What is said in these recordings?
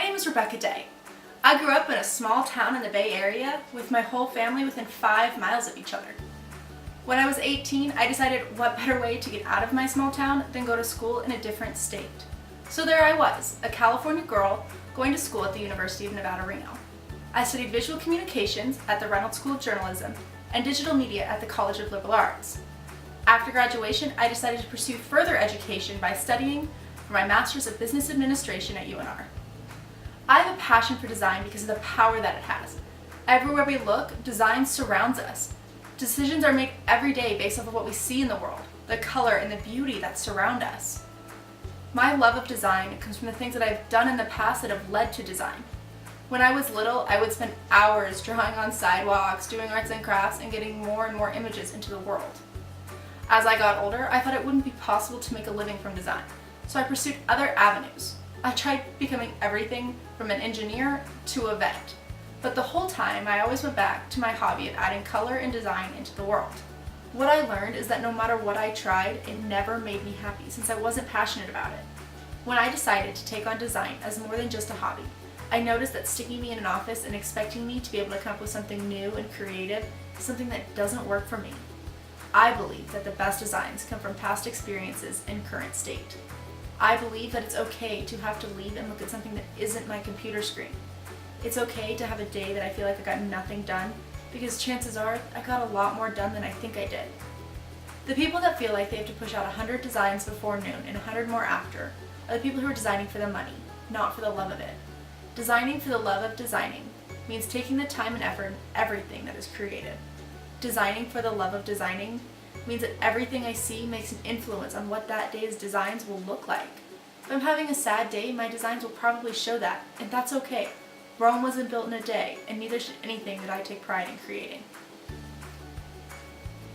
name is Rebecca Day. I grew up in a small town in the Bay Area with my whole family within 5 miles of each other. When I was 18, I decided what better way to get out of my small town than go to school in a different state. So there I was, a California girl going to school at the University of Nevada, Reno. I studied visual communications at the Reynolds School of Journalism and digital media at the College of Liberal Arts. After graduation, I decided to pursue further education by studying for my Master's of Business Administration at UNR. I have a passion for design because of the power that it has. Everywhere we look, design surrounds us. Decisions are made every day based off of what we see in the world, the color and the beauty that surround us. My love of design comes from the things that I've done in the past that have led to design. When I was little, I would spend hours drawing on sidewalks, doing arts and crafts, and getting more and more images into the world. As I got older, I thought it wouldn't be possible to make a living from design, so I pursued other avenues. I tried becoming everything from an engineer to a vet, but the whole time I always went back to my hobby of adding color and design into the world. What I learned is that no matter what I tried, it never made me happy since I wasn't passionate about it. When I decided to take on design as more than just a hobby, I noticed that sticking me in an office and expecting me to be able to come up with something new and creative is something that doesn't work for me. I believe that the best designs come from past experiences and current state. I believe that it's okay to have to leave and look at something that isn't my computer screen. It's okay to have a day that I feel like I got nothing done, because chances are I got a lot more done than I think I did. The people that feel like they have to push out 100 designs before noon and 100 more after are the people who are designing for the money, not for the love of it. Designing for the love of designing means taking the time and effort in everything that is created. Designing for the love of designing means that everything I see makes an influence on what that day's designs will look like. If I'm having a sad day, my designs will probably show that, and that's okay. Rome wasn't built in a day, and neither should anything that I take pride in creating.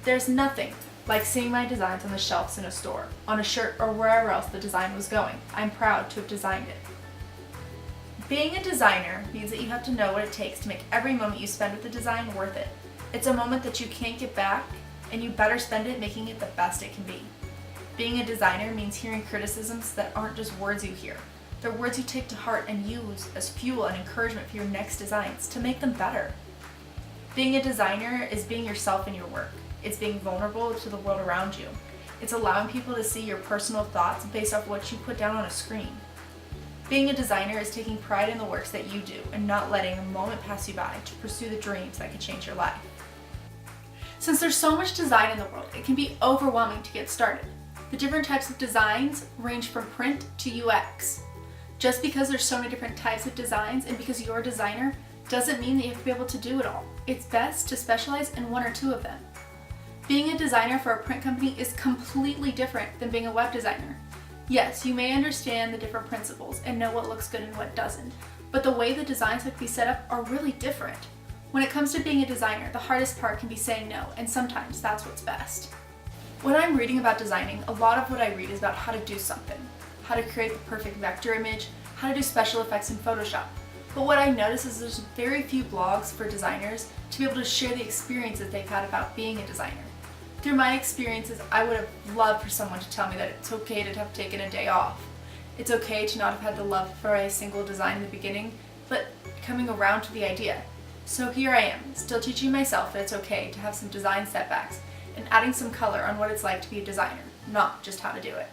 There's nothing like seeing my designs on the shelves in a store, on a shirt, or wherever else the design was going. I'm proud to have designed it. Being a designer means that you have to know what it takes to make every moment you spend with the design worth it. It's a moment that you can't get back, and you better spend it making it the best it can be. Being a designer means hearing criticisms that aren't just words you hear. They're words you take to heart and use as fuel and encouragement for your next designs to make them better. Being a designer is being yourself in your work. It's being vulnerable to the world around you. It's allowing people to see your personal thoughts based off what you put down on a screen. Being a designer is taking pride in the works that you do and not letting a moment pass you by to pursue the dreams that can change your life. Since there's so much design in the world, it can be overwhelming to get started. The different types of designs range from print to UX. Just because there's so many different types of designs and because you're a designer doesn't mean that you have to be able to do it all. It's best to specialize in one or two of them. Being a designer for a print company is completely different than being a web designer. Yes, you may understand the different principles and know what looks good and what doesn't, but the way the designs have to be set up are really different. When it comes to being a designer, the hardest part can be saying no, and sometimes that's what's best. When I'm reading about designing, a lot of what I read is about how to do something, how to create the perfect vector image, how to do special effects in Photoshop. But what I notice is there's very few blogs for designers to be able to share the experiences they've had about being a designer. Through my experiences, I would have loved for someone to tell me that it's okay to have taken a day off. It's okay to not have had the love for a single design in the beginning, but coming around to the idea. So here I am, still teaching myself that it's okay to have some design setbacks and adding some color on what it's like to be a designer, not just how to do it.